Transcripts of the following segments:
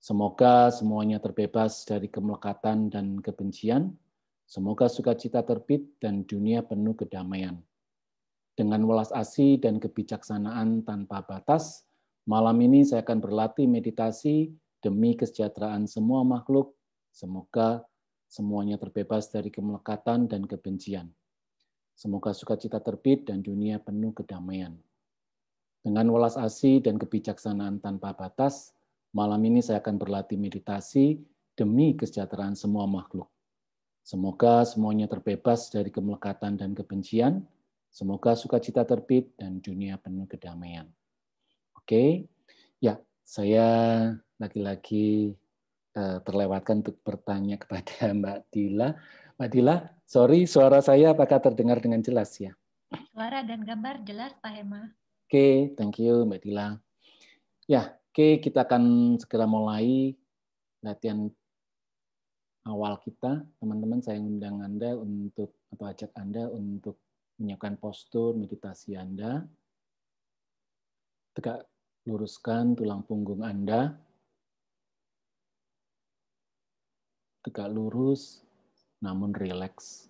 Semoga semuanya terbebas dari kemelekatan dan kebencian. Semoga sukacita terbit dan dunia penuh kedamaian. Dengan welas asih dan kebijaksanaan tanpa batas, malam ini saya akan berlatih meditasi demi kesejahteraan semua makhluk. Semoga semuanya terbebas dari kemelekatan dan kebencian. Semoga sukacita terbit dan dunia penuh kedamaian. Dengan welas asih dan kebijaksanaan tanpa batas, malam ini saya akan berlatih meditasi demi kesejahteraan semua makhluk. Semoga semuanya terbebas dari kemelekatan dan kebencian. Semoga sukacita terbit dan dunia penuh kedamaian. Oke, ya saya lagi-lagi terlewatkan untuk bertanya kepada Mbak Dila. Mbak Dila, sorry suara saya apakah terdengar dengan jelas ya? Suara dan gambar jelas Pak Hema. Oke, thank you Mbak Dila. Ya, oke, kita akan segera mulai latihan awal kita. Teman-teman, saya undang Anda untuk, atau ajak Anda untuk menyiapkan postur meditasi Anda. Tegak luruskan tulang punggung Anda. Tegak lurus, namun rileks.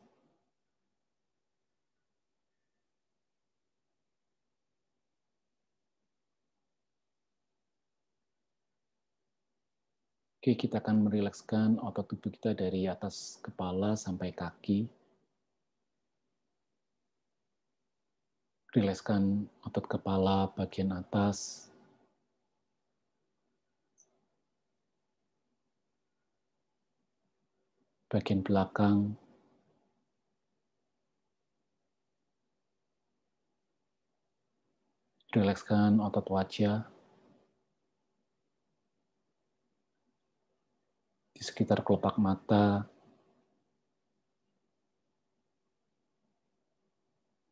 Oke, kita akan merilekskan otot tubuh kita dari atas kepala sampai kaki. Rilekskan otot kepala bagian atas. Bagian belakang. Rilekskan otot wajah. Di sekitar kelopak mata.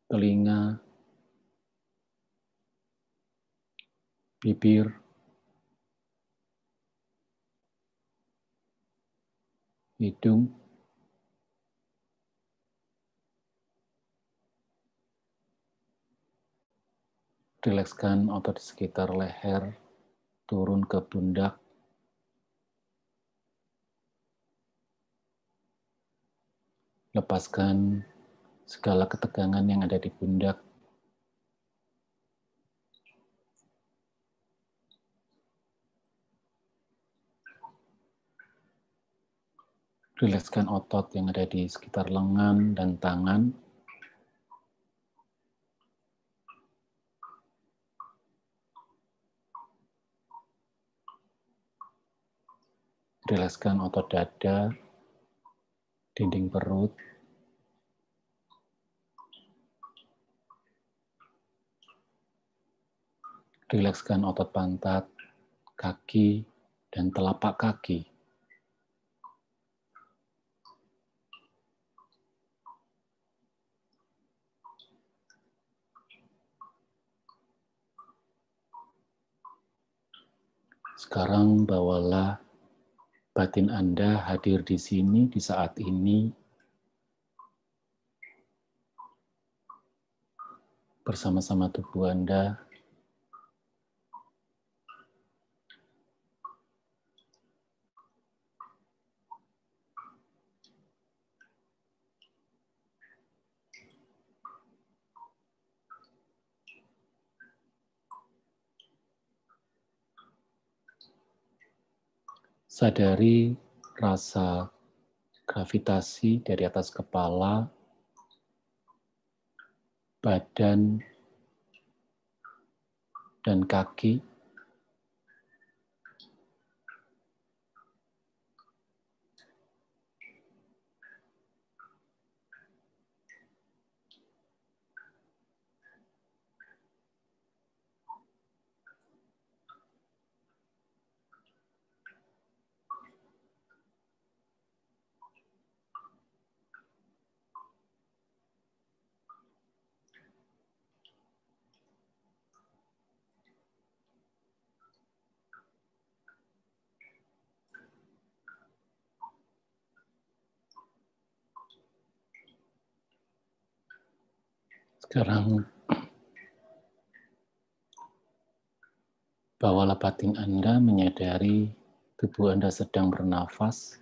Telinga. Bibir. Hidung. Rilekskan otot di sekitar leher, turun ke pundak. Lepaskan segala ketegangan yang ada di pundak. Rilekskan otot yang ada di sekitar lengan dan tangan. Rilekskan otot dada, dinding perut. Rilekskan otot pantat, kaki, dan telapak kaki. Sekarang bawalah batin Anda hadir di sini, di saat ini, bersama-sama tubuh Anda. Sadari rasa gravitasi dari atas kepala, badan, dan kaki. Sekarang bawalah batin Anda menyadari tubuh Anda sedang bernafas.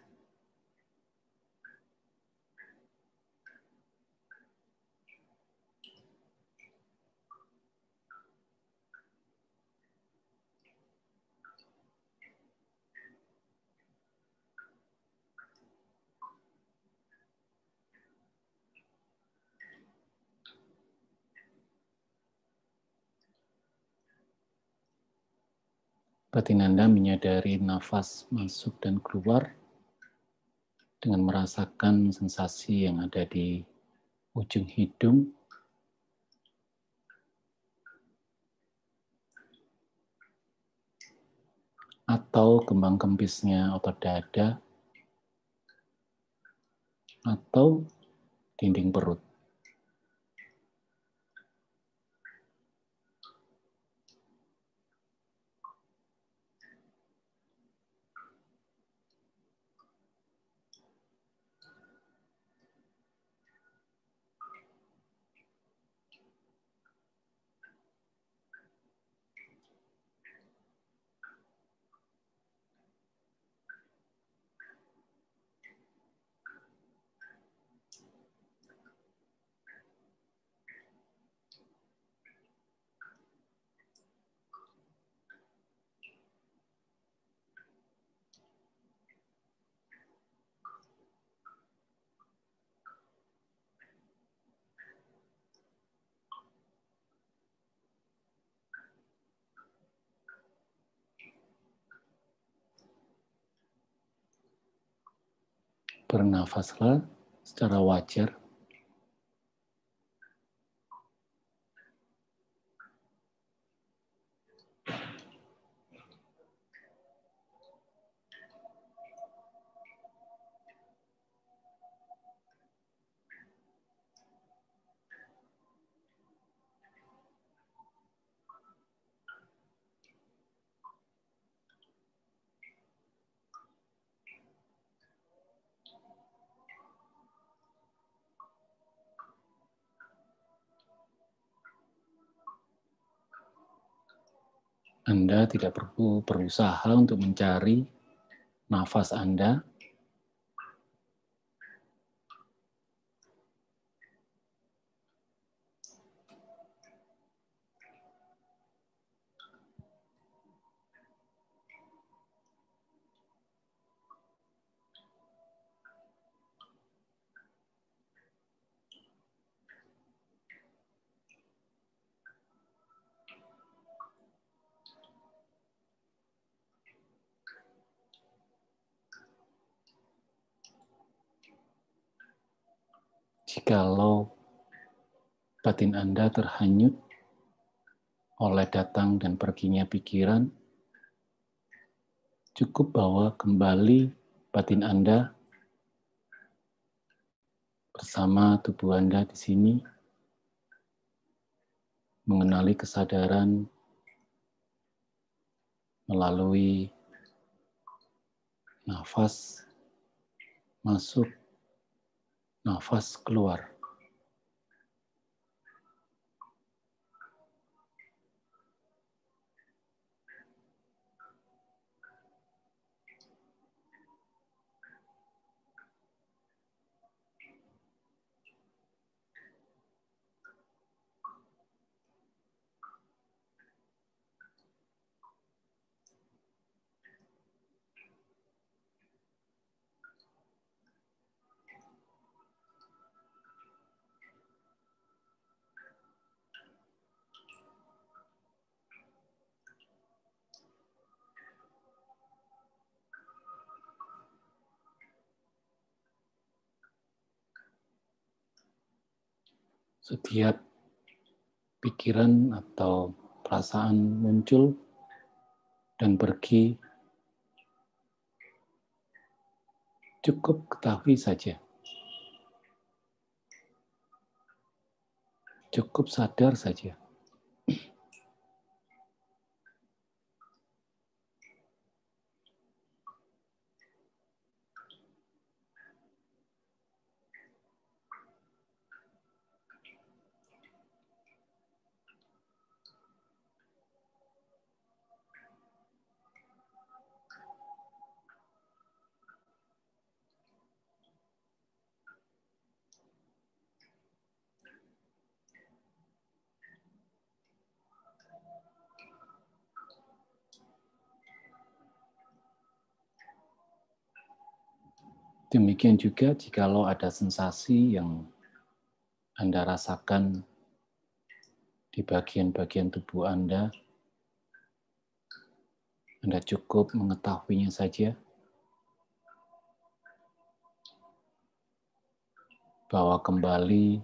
Batin Anda menyadari nafas masuk dan keluar dengan merasakan sensasi yang ada di ujung hidung, atau kembang kempisnya otot dada, atau dinding perut. Bernafaslah secara wajar. Anda tidak perlu berusaha untuk mencari nafas Anda. Jikalau batin Anda terhanyut oleh datang dan perginya pikiran, cukup bawa kembali batin Anda bersama tubuh Anda di sini, mengenali kesadaran melalui nafas masuk, nafas keluar. Setiap pikiran atau perasaan muncul dan pergi, cukup ketahui saja. Cukup sadar saja. Demikian juga jikalau ada sensasi yang Anda rasakan di bagian-bagian tubuh Anda cukup mengetahuinya saja, bawa kembali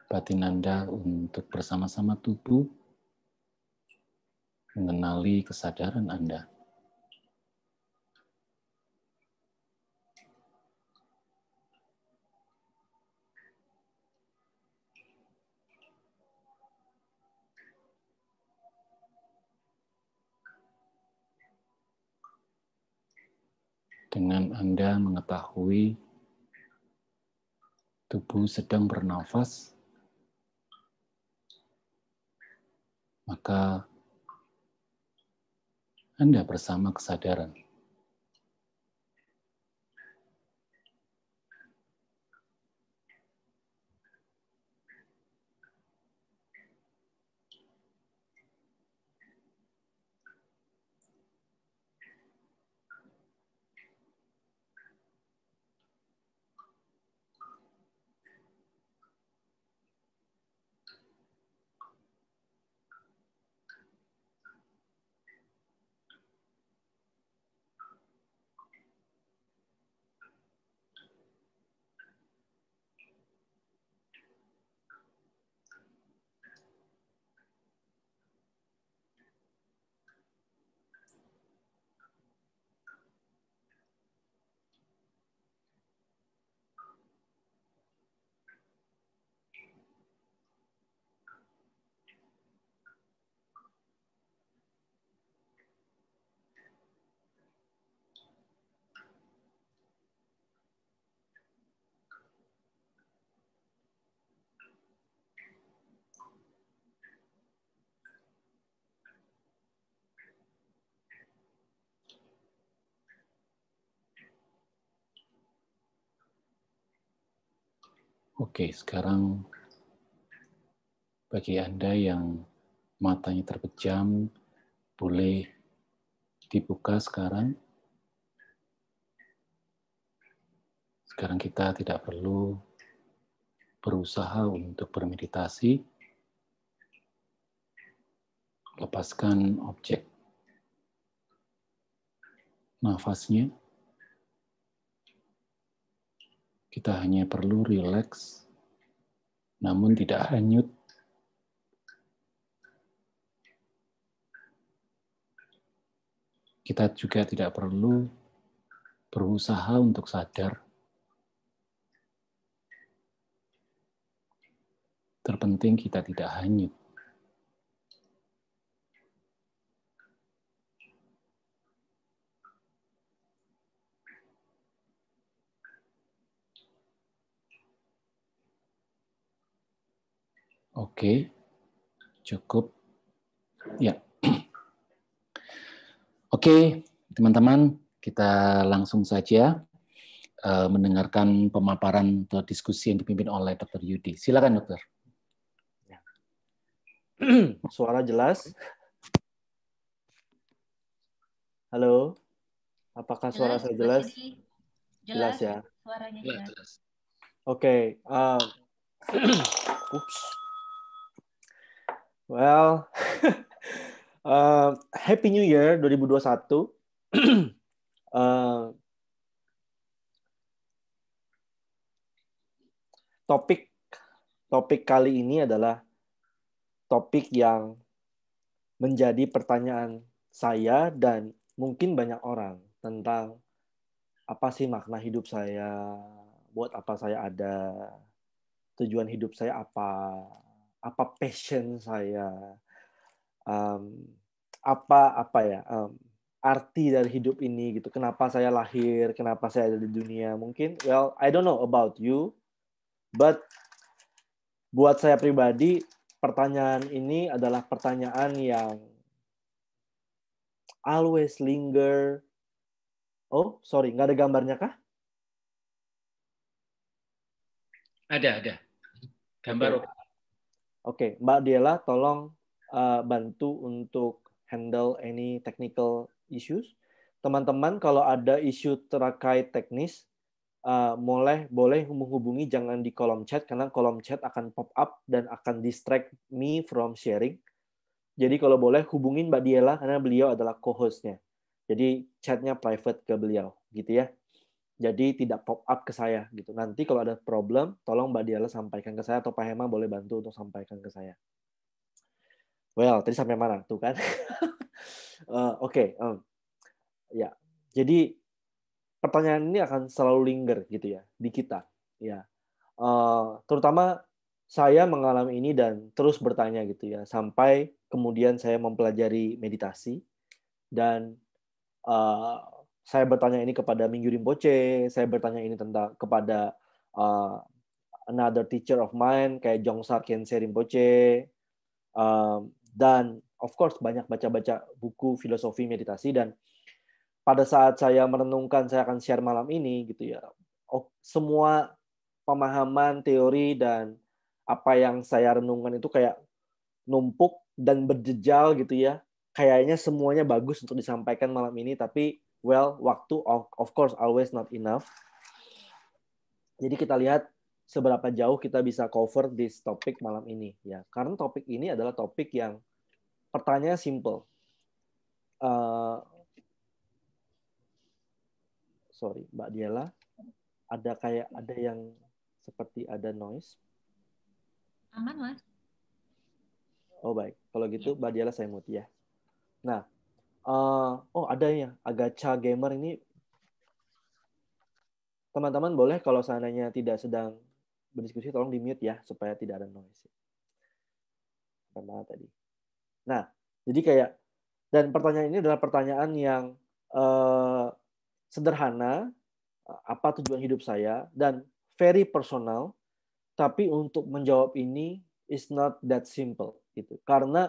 batin Anda untuk bersama-sama tubuh, mengenali kesadaran Anda. Dengan Anda mengetahui tubuh sedang bernafas, maka Anda bersama kesadaran. Oke, sekarang bagi Anda yang matanya terpejam, boleh dibuka sekarang. Sekarang kita tidak perlu berusaha untuk bermeditasi. Lepaskan objek nafasnya. Kita hanya perlu rileks, namun tidak hanyut. Kita juga tidak perlu berusaha untuk sadar. Terpenting kita tidak hanyut. Oke, cukup. Ya. Oke, teman-teman, kita langsung saja mendengarkan pemaparan atau diskusi yang dipimpin oleh Dr. Yudi. Silakan, Dokter. Suara jelas? Halo? Apakah suara saya jelas? Jelas ya? Suaranya jelas. Oke. Well, Happy New Year 2021. Topik kali ini adalah topik yang menjadi pertanyaan saya dan mungkin banyak orang tentang apa sih makna hidup saya, buat apa saya ada, tujuan hidup saya apa passion saya, arti dari hidup ini gitu. Kenapa saya lahir, kenapa saya ada di dunia? Mungkin, I don't know about you, but buat saya pribadi, pertanyaan ini adalah pertanyaan yang always linger. Oh, sorry, nggak ada gambarnya kah? Ada. Gambar. Oke, Mbak Diela, tolong bantu untuk handle any technical issues. Teman-teman kalau ada isu terkait teknis, boleh menghubungi, jangan di kolom chat, karena kolom chat akan pop up dan akan distract me from sharing. Jadi kalau boleh hubungin Mbak Diela, karena beliau adalah co-hostnya. Jadi chatnya private ke beliau, gitu ya. Jadi tidak pop up ke saya, gitu. Nanti kalau ada problem, tolong Mbak Diela sampaikan ke saya, atau Pak Hema boleh bantu untuk sampaikan ke saya. Well, tadi sampai mana tuh kan? Oke. Ya, jadi pertanyaan ini akan selalu linger gitu ya di kita, ya. Terutama saya mengalami ini dan terus bertanya gitu ya, sampai kemudian saya mempelajari meditasi dan saya bertanya ini kepada Mingyu Rinpoche, saya bertanya ini kepada uh, another teacher of mine kayak Jongsar Khyentse Rinpoche, dan of course banyak baca-baca buku filosofi meditasi. Dan pada saat saya merenungkan, saya akan share malam ini gitu ya. Semua pemahaman, teori, dan apa yang saya renungkan itu kayak numpuk dan berjejal gitu ya. Kayaknya semuanya bagus untuk disampaikan malam ini, tapi waktu of course always not enough. Jadi kita lihat seberapa jauh kita bisa cover this topik malam ini ya. Karena topik ini adalah topik yang pertanyaannya simple. Sorry, Mbak Diela, ada yang seperti ada noise. Aman, Mas. Oh baik, kalau gitu Mbak Diela saya mute ya. Nah, ada ya, Agacha Gamer ini. Teman-teman boleh kalau seandainya tidak sedang berdiskusi tolong di mute ya supaya tidak ada noise. Mana tadi? Nah, jadi kayak, dan pertanyaan ini adalah pertanyaan yang sederhana, apa tujuan hidup saya, dan very personal, tapi untuk menjawab ini is not that simple gitu. Karena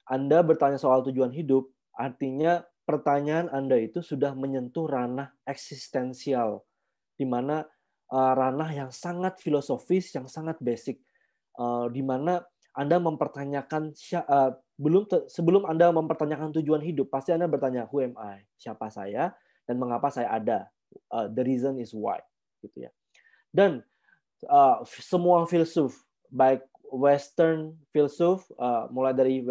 Anda bertanya soal tujuan hidup, artinya pertanyaan Anda itu sudah menyentuh ranah eksistensial, di mana ranah yang sangat filosofis, yang sangat basic, di mana Anda mempertanyakan sebelum Anda mempertanyakan tujuan hidup, pasti Anda bertanya, who am I? Siapa saya dan mengapa saya ada? The reason is why, gitu ya. Dan semua filsuf, baik Western filsuf, mulai dari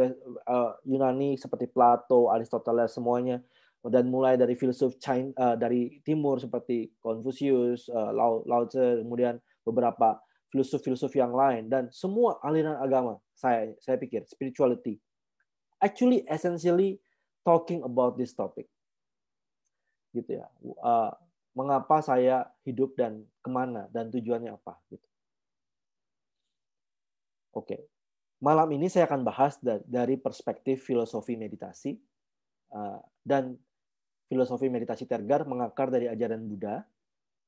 Yunani seperti Plato, Aristoteles, semuanya, dan mulai dari filsuf China, dari Timur seperti Confucius, Lao Tzu, kemudian beberapa filsuf-filsuf yang lain, dan semua aliran agama, saya pikir spirituality actually essentially talking about this topic, gitu ya. Mengapa saya hidup dan kemana dan tujuannya apa, gitu. Oke, malam ini saya akan bahas dari perspektif filosofi meditasi, dan filosofi meditasi Tergar mengakar dari ajaran Buddha.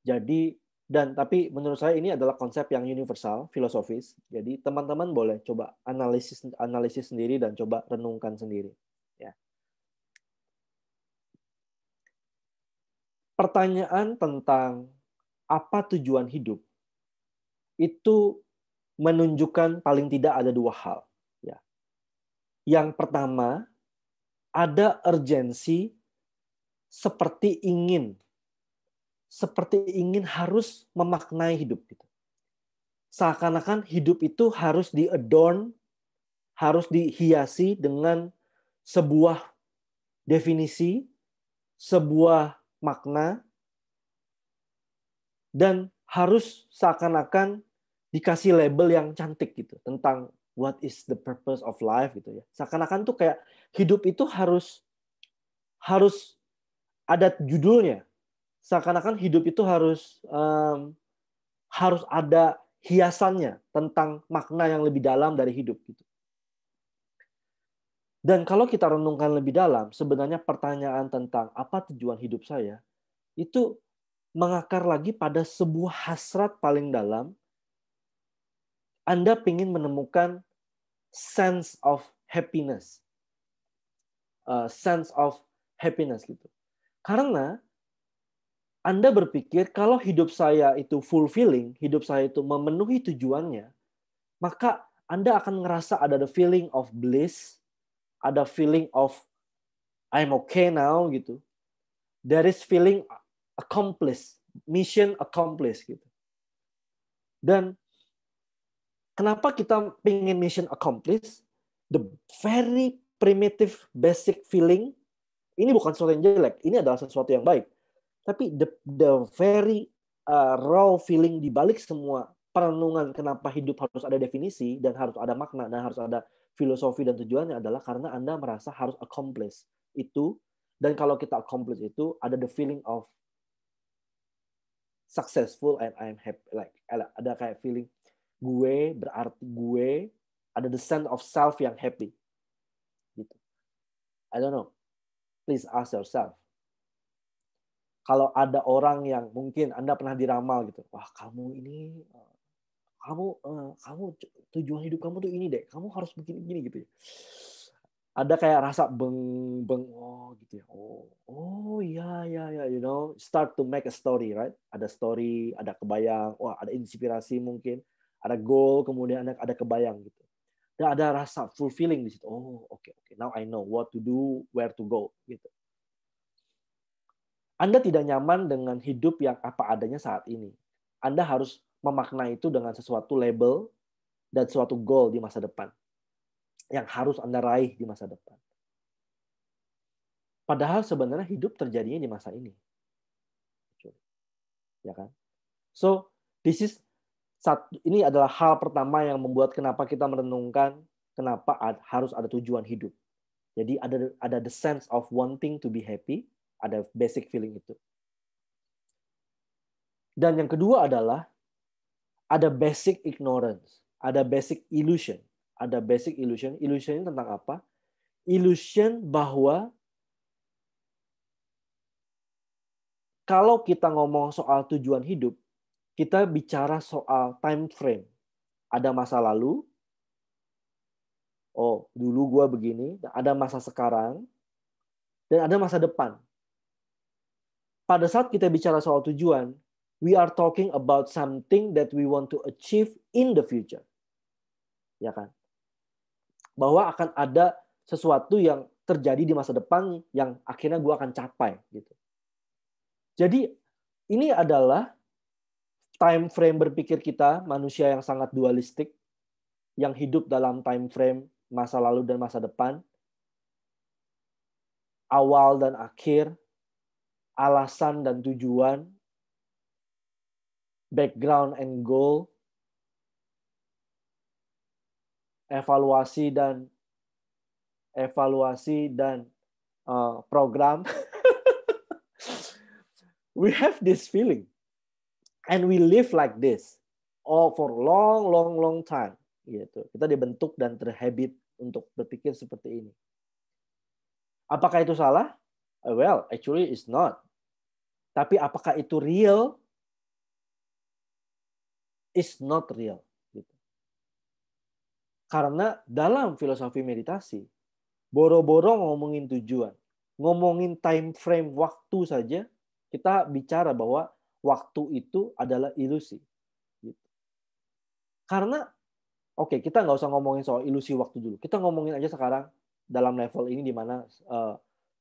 Jadi, tapi menurut saya ini adalah konsep yang universal, filosofis. Jadi teman-teman boleh coba analisis sendiri dan coba renungkan sendiri. Ya. Pertanyaan tentang apa tujuan hidup itu menunjukkan paling tidak ada dua hal. Ya. Yang pertama, ada urgensi seperti ingin harus memaknai hidup. Gitu. Seakan-akan hidup itu harus di-adorn, harus dihiasi dengan sebuah definisi, sebuah makna, dan harus seakan-akan dikasih label yang cantik gitu tentang what is the purpose of life gitu ya. Seakan-akan tuh kayak hidup itu harus ada judulnya. Seakan-akan hidup itu harus ada hiasannya tentang makna yang lebih dalam dari hidup gitu. Dan kalau kita renungkan lebih dalam, sebenarnya pertanyaan tentang apa tujuan hidup saya itu mengakar lagi pada sebuah hasrat paling dalam. Anda ingin menemukan sense of happiness. Sense of happiness gitu. Karena Anda berpikir kalau hidup saya itu fulfilling, hidup saya itu memenuhi tujuannya, maka Anda akan ngerasa ada the feeling of bliss, ada feeling of I'm okay now gitu. there is feeling accomplished, mission accomplished gitu. Dan kenapa kita pengen mission accomplished? The very primitive, basic feeling, ini bukan sesuatu yang jelek, ini adalah sesuatu yang baik. Tapi the very raw feeling di balik semua perenungan kenapa hidup harus ada definisi dan harus ada makna dan harus ada filosofi dan tujuannya adalah karena Anda merasa harus accomplish itu. Dan kalau kita accomplish itu ada the feeling of successful and I'm happy, like ada kayak feeling gue berarti, gue ada the sense of self yang happy gitu. I don't know, please ask yourself, kalau ada orang yang mungkin Anda pernah diramal gitu, wah kamu tujuan hidup kamu tuh ini deh, kamu harus begini gitu ya. Ada kayak rasa beng oh gitu ya. Oh ya, you know, start to make a story, right? Ada story, ada kebayang, wah ada inspirasi mungkin, ada goal, kemudian ada kebayang gitu. Dan ada rasa fulfilling di situ. Oh, oke. Now I know what to do, where to go gitu. Anda tidak nyaman dengan hidup yang apa adanya saat ini. Anda harus memaknai itu dengan sesuatu label dan suatu goal di masa depan yang harus Anda raih di masa depan. Padahal sebenarnya hidup terjadinya di masa ini. Ya kan? So, ini adalah hal pertama yang membuat kenapa kita merenungkan kenapa harus ada tujuan hidup. Jadi ada the sense of wanting to be happy, ada basic feeling itu. Dan yang kedua adalah ada basic ignorance, ada basic illusion. Ada basic illusion. Illusion ini tentang apa? Illusion bahwa kalau kita ngomong soal tujuan hidup, kita bicara soal time frame. Ada masa lalu, oh dulu gue begini, ada masa sekarang, dan ada masa depan. Pada saat kita bicara soal tujuan, we are talking about something that we want to achieve in the future. Ya kan? Bahwa akan ada sesuatu yang terjadi di masa depan yang akhirnya gue akan capai gitu. Jadi ini adalah time frame berpikir kita, manusia yang sangat dualistik, yang hidup dalam time frame masa lalu dan masa depan, awal dan akhir, alasan dan tujuan, background and goal, evaluasi dan program. We have this feeling, and we live like this for long time. Gitu. Kita dibentuk dan terhabit untuk berpikir seperti ini. Apakah itu salah? Well, actually it's not. Tapi apakah itu real? It's not real. Karena dalam filosofi meditasi, boro-boro ngomongin tujuan, ngomongin time frame waktu saja, kita bicara bahwa waktu itu adalah ilusi. Karena, oke, kita nggak usah ngomongin soal ilusi waktu dulu. Kita ngomongin aja sekarang dalam level ini di mana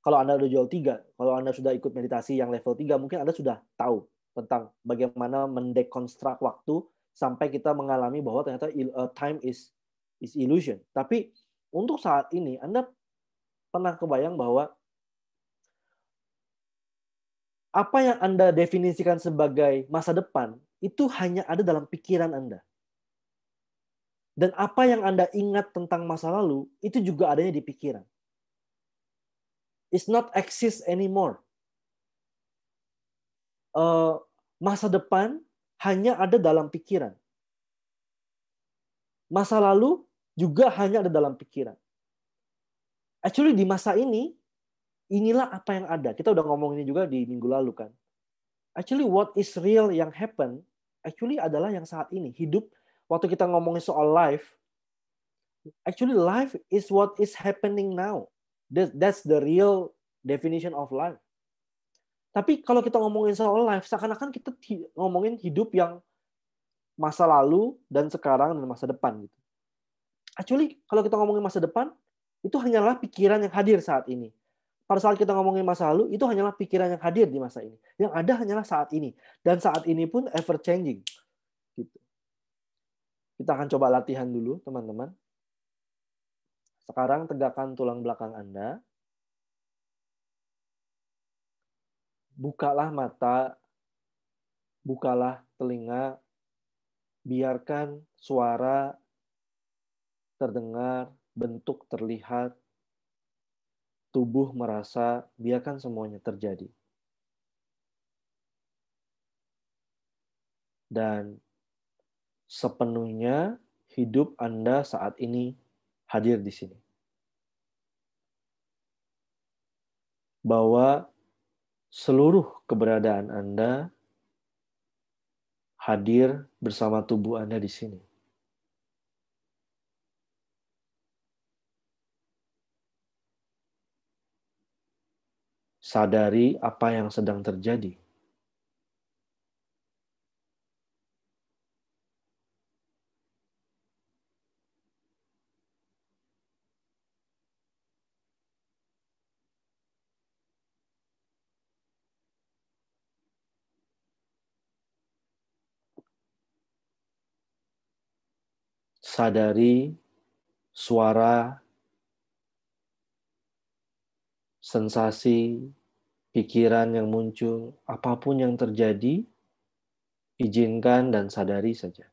kalau Anda udah jual 3, kalau Anda sudah ikut meditasi yang level 3, mungkin Anda sudah tahu tentang bagaimana mendekonstruk waktu sampai kita mengalami bahwa ternyata time is illusion. Tapi untuk saat ini, Anda pernah kebayang bahwa apa yang Anda definisikan sebagai masa depan, itu hanya ada dalam pikiran Anda. Dan apa yang Anda ingat tentang masa lalu, itu juga adanya di pikiran. It's not exist anymore. Masa depan hanya ada dalam pikiran. Masa lalu juga hanya ada dalam pikiran. Actually di masa ini, inilah apa yang ada. Kita udah ngomong ini juga di minggu lalu kan. Actually what is real yang happen, actually adalah yang saat ini. Hidup, waktu kita ngomongin soal life, actually life is what is happening now. That's the real definition of life. Tapi kalau kita ngomongin soal life, seakan-akan kita ngomongin hidup yang masa lalu dan sekarang dan masa depan gitu. Actually, kalau kita ngomongin masa depan, itu hanyalah pikiran yang hadir saat ini. pada saat kita ngomongin masa lalu, itu hanyalah pikiran yang hadir di masa ini. Yang ada hanyalah saat ini. Dan saat ini pun ever changing. Gitu. Kita akan coba latihan dulu, teman-teman. Sekarang tegakkan tulang belakang Anda. Bukalah mata, bukalah telinga, biarkan suara terdengar, bentuk terlihat, tubuh merasa, biarkan semuanya terjadi. Dan sepenuhnya hidup Anda saat ini hadir di sini. Bahwa seluruh keberadaan Anda hadir bersama tubuh Anda di sini. Sadari apa yang sedang terjadi. Sadari suara, sensasi, pikiran yang muncul, apapun yang terjadi, izinkan dan sadari saja.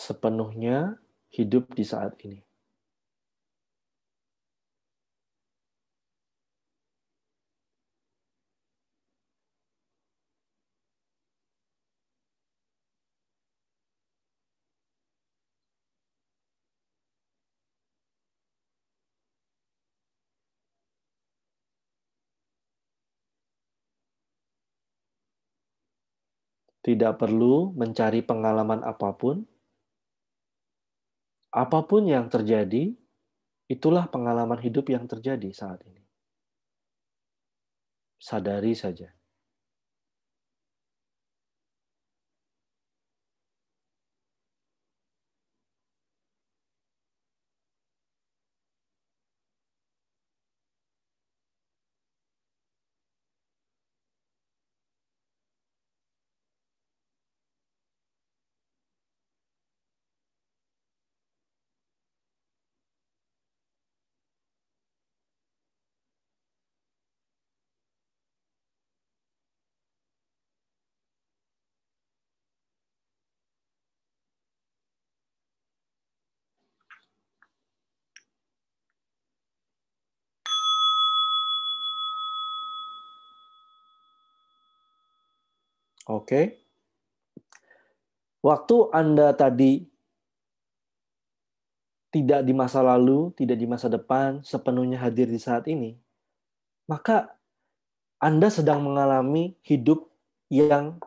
Sepenuhnya hidup di saat ini. Tidak perlu mencari pengalaman apapun. Apapun yang terjadi, itulah pengalaman hidup yang terjadi saat ini. Sadari saja. Oke. Waktu Anda tadi tidak di masa lalu, tidak di masa depan, sepenuhnya hadir di saat ini, maka Anda sedang mengalami hidup yang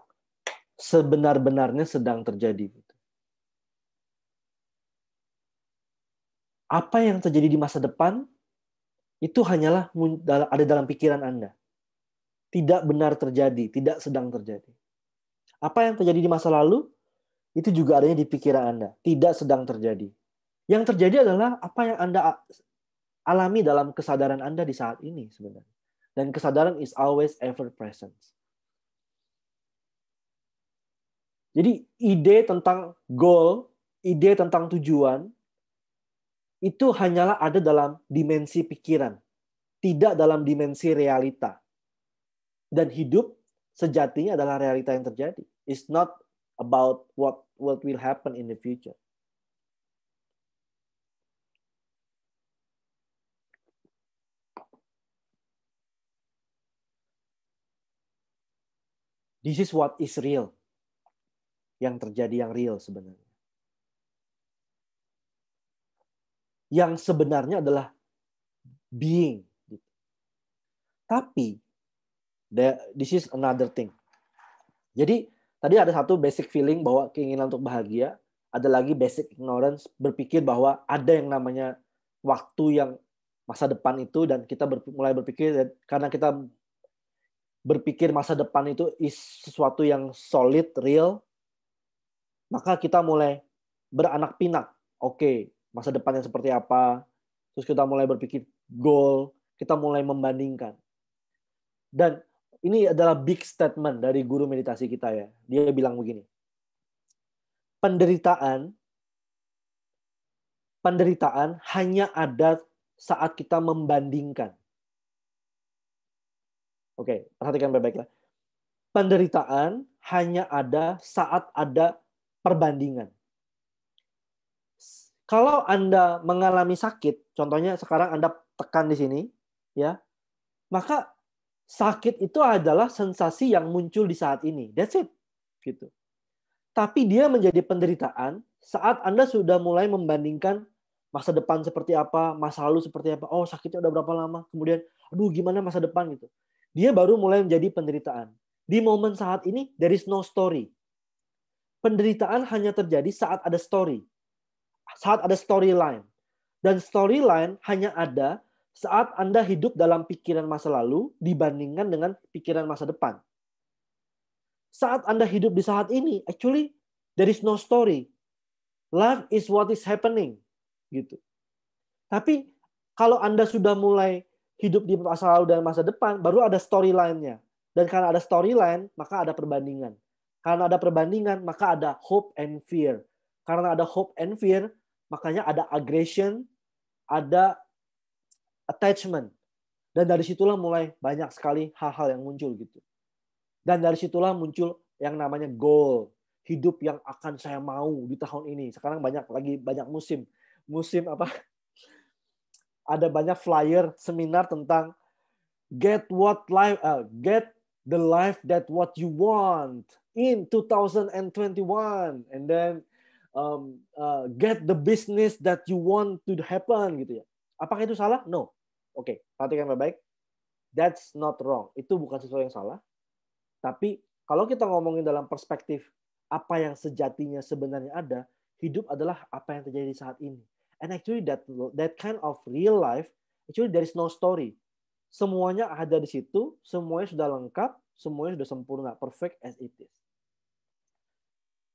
sebenar-benarnya sedang terjadi. Apa yang terjadi di masa depan, itu hanyalah ada dalam pikiran Anda. Tidak benar terjadi, tidak sedang terjadi. Apa yang terjadi di masa lalu, itu juga adanya di pikiran Anda, tidak sedang terjadi. Yang terjadi adalah apa yang Anda alami dalam kesadaran Anda di saat ini sebenarnya. Dan kesadaran is always ever present. Jadi ide tentang goal, ide tentang tujuan, itu hanyalah ada dalam dimensi pikiran, tidak dalam dimensi realita. Dan hidup sejatinya adalah realita yang terjadi. It's not about what will happen in the future. This is what is real. Yang terjadi yang real sebenarnya. Yang sebenarnya adalah being. Tapi this is another thing. Jadi tadi ada satu basic feeling bahwa keinginan untuk bahagia, ada lagi basic ignorance, berpikir bahwa ada yang namanya waktu yang masa depan itu, dan kita mulai berpikir, karena kita berpikir masa depan itu is sesuatu yang solid, real, maka kita mulai beranak pinak. Oke, masa depannya seperti apa? Terus kita mulai berpikir goal, kita mulai membandingkan. Dan ini adalah big statement dari guru meditasi kita ya. Dia bilang begini. Penderitaan hanya ada saat kita membandingkan. Oke, perhatikan baik-baiklah. Penderitaan hanya ada saat ada perbandingan. Kalau Anda mengalami sakit, contohnya sekarang Anda tekan di sini, ya, maka sakit itu adalah sensasi yang muncul di saat ini. That's it. Gitu. Tapi dia menjadi penderitaan saat Anda sudah mulai membandingkan masa depan seperti apa, masa lalu seperti apa. Oh, sakitnya udah berapa lama? Kemudian, aduh gimana masa depan gitu. Dia baru mulai menjadi penderitaan. Di momen saat ini, there is no story. Penderitaan hanya terjadi saat ada story. Saat ada storyline. Dan storyline hanya ada saat Anda hidup dalam pikiran masa lalu dibandingkan dengan pikiran masa depan. Saat Anda hidup di saat ini, actually there is no story. Life is what is happening. Gitu. Tapi kalau Anda sudah mulai hidup di masa lalu dan masa depan, baru ada storyline-nya. Dan karena ada storyline, maka ada perbandingan. Karena ada perbandingan, maka ada hope and fear. Karena ada hope and fear, makanya ada aggression, ada attachment. Dan dari situlah mulai banyak sekali hal-hal yang muncul gitu. Dan dari situlah muncul yang namanya goal. Hidup yang akan saya mau di tahun ini. Sekarang banyak musim. Musim apa? Ada banyak flyer seminar tentang get the life that what you want in 2021, and then get the business that you want to happen gitu ya. Apakah itu salah? No. Oke, perhatikan baik-baik. That's not wrong. Itu bukan sesuatu yang salah. Tapi kalau kita ngomongin dalam perspektif apa yang sejatinya sebenarnya ada, hidup adalah apa yang terjadi saat ini. And actually that kind of real life, actually there is no story. Semuanya ada di situ, semuanya sudah lengkap, semuanya sudah sempurna, perfect as it is.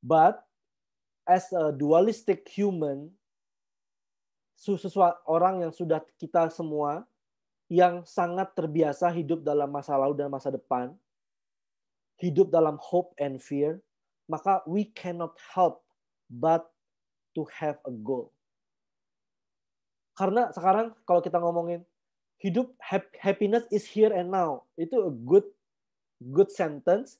But as a dualistic human, orang yang sudah kita semua yang sangat terbiasa hidup dalam masa lalu dan masa depan, hidup dalam hope and fear, maka we cannot help but to have a goal. Karena sekarang kalau kita ngomongin hidup, happiness is here and now, itu a good sentence,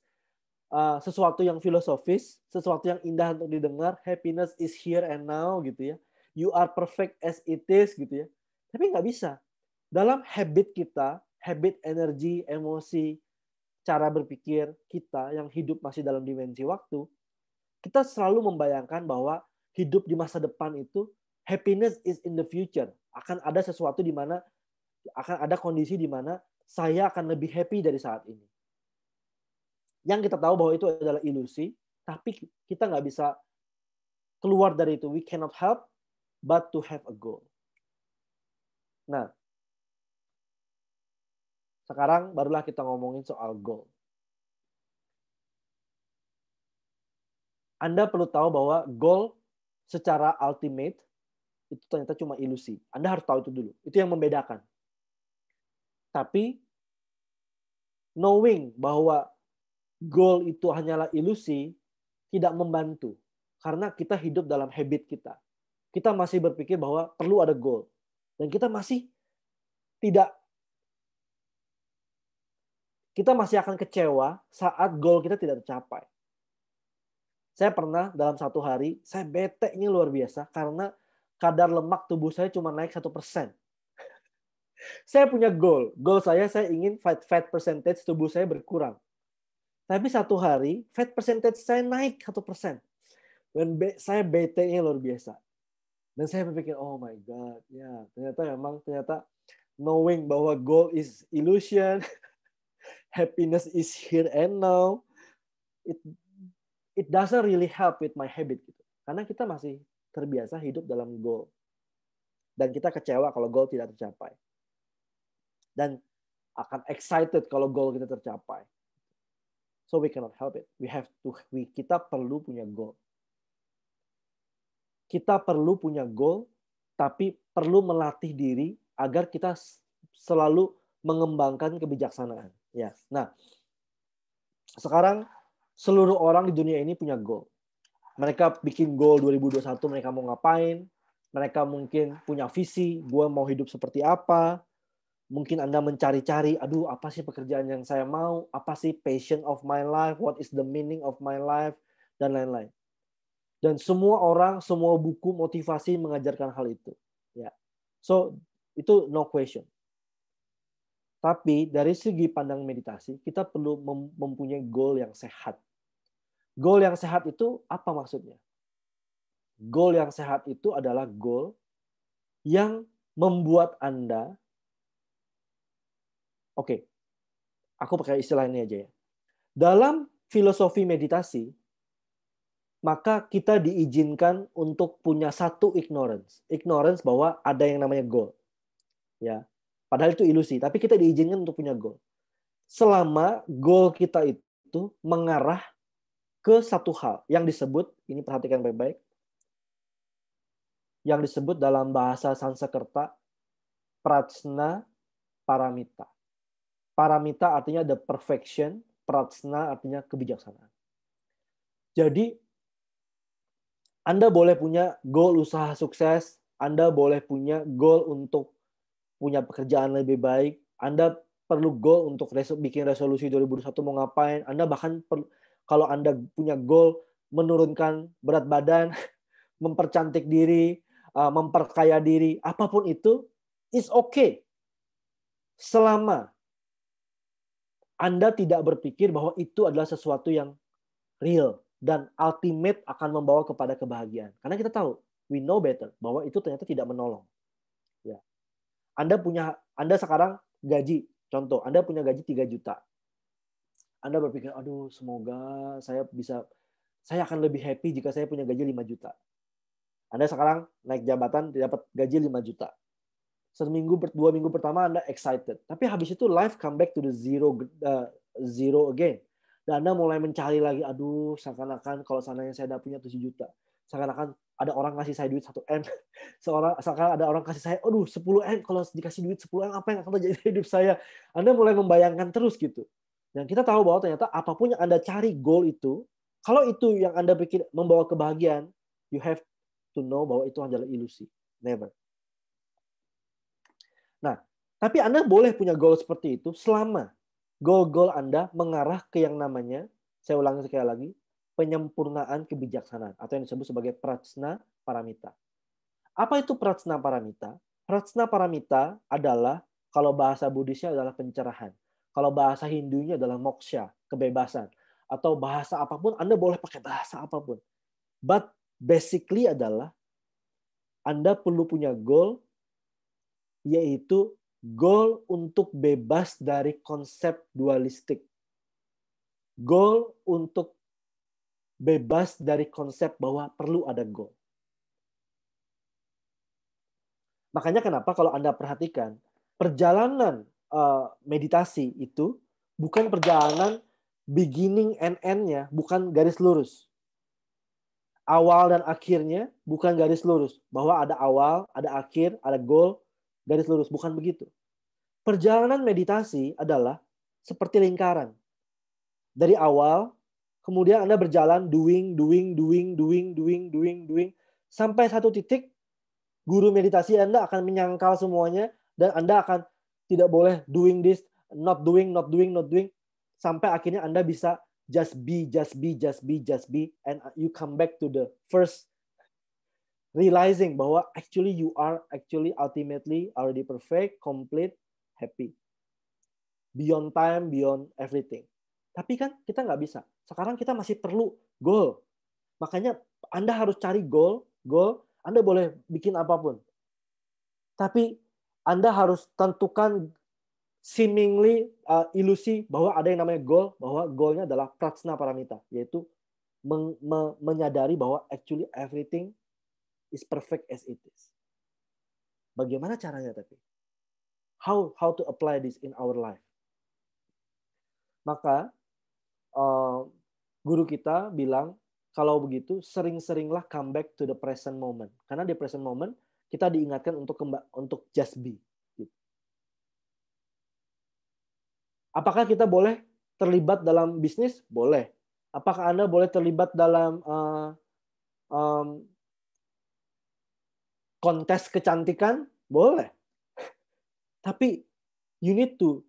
sesuatu yang filosofis, sesuatu yang indah untuk didengar. Happiness is here and now gitu ya. You are perfect as it is gitu ya. Tapi nggak bisa. Dalam habit kita, habit energi, emosi, cara berpikir kita yang hidup masih dalam dimensi waktu, kita selalu membayangkan bahwa hidup di masa depan itu happiness is in the future. Akan ada sesuatu di mana, akan ada kondisi di mana saya akan lebih happy dari saat ini. Yang kita tahu bahwa itu adalah ilusi, tapi kita nggak bisa keluar dari itu. We cannot help but to have a goal. Nah, sekarang barulah kita ngomongin soal goal. Anda perlu tahu bahwa goal secara ultimate itu ternyata cuma ilusi. Anda harus tahu itu dulu. Itu yang membedakan. Tapi knowing bahwa goal itu hanyalah ilusi tidak membantu. Karena kita hidup dalam habit kita. Kita masih berpikir bahwa perlu ada goal. Dan kita masih akan kecewa saat goal kita tidak tercapai. Saya pernah dalam satu hari, saya bete ini luar biasa karena kadar lemak tubuh saya cuma naik 1%. Saya punya goal. Goal saya ingin fat percentage tubuh saya berkurang. Tapi satu hari, fat percentage saya naik 1%. Dan saya bete-nya luar biasa. Dan saya berpikir, oh my God, ya ternyata knowing bahwa goal is illusion, happiness is here and now, it doesn't really help with my habit gitu. Karena kita masih terbiasa hidup dalam goal. Dan kita kecewa kalau goal tidak tercapai. Dan akan excited kalau goal kita tercapai. So we cannot help it. Kita perlu punya goal. Kita perlu punya goal, tapi perlu melatih diri agar kita selalu mengembangkan kebijaksanaan. Ya. Nah, sekarang seluruh orang di dunia ini punya goal. Mereka bikin goal 2021, mereka mau ngapain. Mereka mungkin punya visi, gue mau hidup seperti apa. Mungkin Anda mencari-cari, aduh apa sih pekerjaan yang saya mau, apa sih passion of my life, what is the meaning of my life, dan lain-lain. Dan semua orang, semua buku motivasi mengajarkan hal itu. Ya, so itu no question. Tapi dari segi pandang meditasi, kita perlu mempunyai goal yang sehat. Goal yang sehat itu apa maksudnya? Goal yang sehat itu adalah goal yang membuat Anda. Oke, aku pakai istilah ini aja ya. Dalam filosofi meditasi, maka kita diizinkan untuk punya satu ignorance. Ignorance bahwa ada yang namanya goal. Ya, padahal itu ilusi, tapi kita diizinkan untuk punya goal. Selama goal kita itu mengarah ke satu hal yang disebut, ini perhatikan baik-baik, yang disebut dalam bahasa Sanskerta prajna paramita. Paramita artinya the perfection, prajna artinya kebijaksanaan. Jadi, Anda boleh punya goal usaha sukses, Anda boleh punya goal untuk punya pekerjaan lebih baik, Anda perlu goal untuk bikin resolusi 2021 mau ngapain, Anda bahkan kalau Anda punya goal menurunkan berat badan, mempercantik diri, memperkaya diri, apapun itu, is okay. Selama Anda tidak berpikir bahwa itu adalah sesuatu yang real dan ultimate akan membawa kepada kebahagiaan. Karena kita tahu, we know better, bahwa itu ternyata tidak menolong. Ya. Anda sekarang gaji, contoh, Anda punya gaji 3 juta. Anda berpikir, aduh semoga saya akan lebih happy jika saya punya gaji 5 juta. Anda sekarang naik jabatan, dapat gaji 5 juta. 2 minggu pertama Anda excited. Tapi habis itu life come back to the zero again. Dan Anda mulai mencari lagi, aduh seakan-akan kalau seandainya saya punya 7 juta. Seakan-akan ada orang ngasih saya duit 1 M. Seakan ada orang kasih saya, aduh 10 M. Kalau dikasih duit 10 M, apa yang akan terjadi di hidup saya? Anda mulai membayangkan terus gitu. Dan kita tahu bahwa ternyata apapun yang Anda cari goal itu, kalau itu yang Anda pikir membawa kebahagiaan, you have to know bahwa itu adalah ilusi. Never. Nah, tapi Anda boleh punya goal seperti itu selama goal-goal Anda mengarah ke yang namanya, saya ulangi sekali lagi, penyempurnaan kebijaksanaan atau yang disebut sebagai prajna paramita. Apa itu prajna paramita? Prajna paramita adalah, kalau bahasa Buddhisnya adalah pencerahan. Kalau bahasa Hindunya adalah moksha, kebebasan. Atau bahasa apapun, Anda boleh pakai bahasa apapun. But basically adalah Anda perlu punya goal, yaitu goal untuk bebas dari konsep dualistik. Goal untuk bebas dari konsep bahwa perlu ada goal. Makanya kenapa kalau Anda perhatikan, perjalanan meditasi itu bukan perjalanan beginning and end-nya, bukan garis lurus. Awal dan akhirnya bukan garis lurus. Bahwa ada awal, ada akhir, ada goal, garis lurus. Bukan begitu. Perjalanan meditasi adalah seperti lingkaran. Dari awal, kemudian Anda berjalan doing, sampai satu titik, guru meditasi Anda akan menyangkal semuanya, dan Anda akan tidak boleh doing this, not doing, sampai akhirnya Anda bisa just be, and you come back to the first realizing bahwa actually you are ultimately already perfect, complete, happy. Beyond time, beyond everything. Tapi kan kita nggak bisa. Sekarang kita masih perlu goal. Makanya Anda harus cari goal. Anda boleh bikin apapun. Tapi Anda harus tentukan seemingly ilusi bahwa ada yang namanya goal, bahwa goalnya adalah prajna paramita, yaitu menyadari bahwa actually everything is perfect as it is. Bagaimana caranya tapi? How to apply this in our life? Maka guru kita bilang, kalau begitu sering-seringlah come back to the present moment. Karena di present moment kita diingatkan untuk just be. Apakah kita boleh terlibat dalam bisnis? Boleh. Apakah Anda boleh terlibat dalam kontes kecantikan? Boleh. Tapi you need to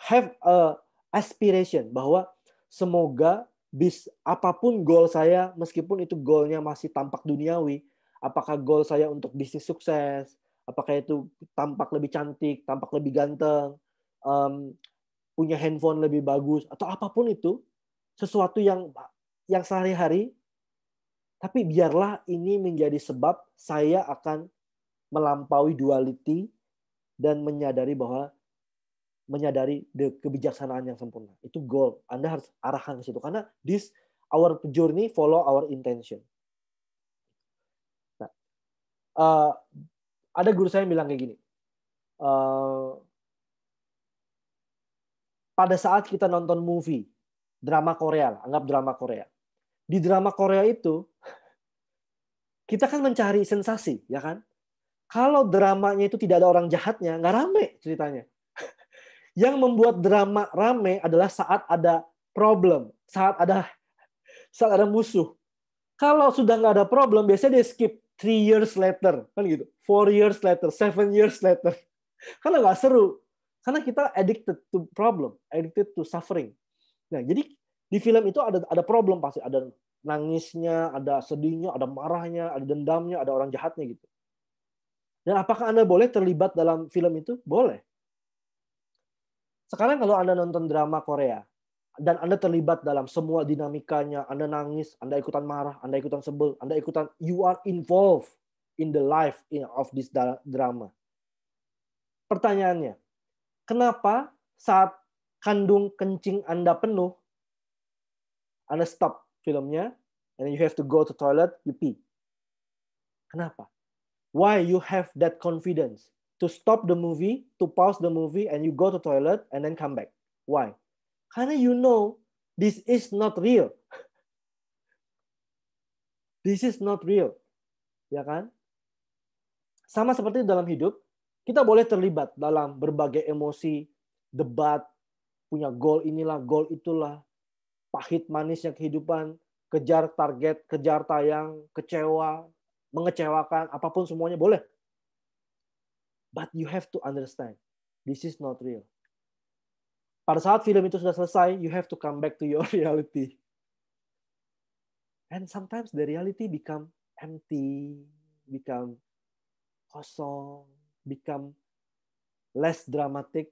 have a aspiration bahwa semoga apapun goal saya, meskipun itu goalnya masih tampak duniawi, apakah goal saya untuk bisnis sukses, apakah itu tampak lebih cantik, tampak lebih ganteng, punya handphone lebih bagus, atau apapun itu, sesuatu yang sehari-hari, tapi biarlah ini menjadi sebab saya akan melampaui duality dan menyadari kebijaksanaan yang sempurna. Itu goal. Anda harus arahkan ke situ. Karena our journey follow our intention. Nah, ada guru saya yang bilang kayak gini. Pada saat kita nonton movie, drama Korea, anggap drama Korea. Di drama Korea itu, kita kan mencari sensasi, ya kan? Kalau dramanya itu tidak ada orang jahatnya, nggak rame ceritanya. Yang membuat drama rame adalah saat ada problem, saat ada musuh. Kalau sudah nggak ada problem, biasanya dia skip 3 years later, kan gitu. 4 years later, 7 years later. Karena nggak seru. Karena kita addicted to problem, addicted to suffering. Nah, jadi di film itu ada problem pasti, ada nangisnya, ada sedihnya, ada marahnya, ada dendamnya, ada orang jahatnya gitu. Dan apakah Anda boleh terlibat dalam film itu? Boleh. Sekarang kalau Anda nonton drama Korea, dan Anda terlibat dalam semua dinamikanya, Anda nangis, Anda ikutan marah, Anda ikutan sebel, you are involved in the life of this drama. Pertanyaannya, kenapa saat kandung kencing Anda penuh, Anda stop filmnya, and you have to go to toilet, you pee? Kenapa? Why you have that confidence to stop the movie, to pause the movie, and you go to toilet and then come back? Why? Karena you know this is not real. This is not real. Ya kan? Sama seperti dalam hidup, kita boleh terlibat dalam berbagai emosi, debat, punya goal inilah, goal itulah, pahit manisnya kehidupan, kejar target, kejar tayang, kecewa, mengecewakan, apapun semuanya boleh. But you have to understand, this is not real. Pada saat film itu sudah selesai, you have to come back to your reality. And sometimes the reality become empty, become kosong, become less dramatic,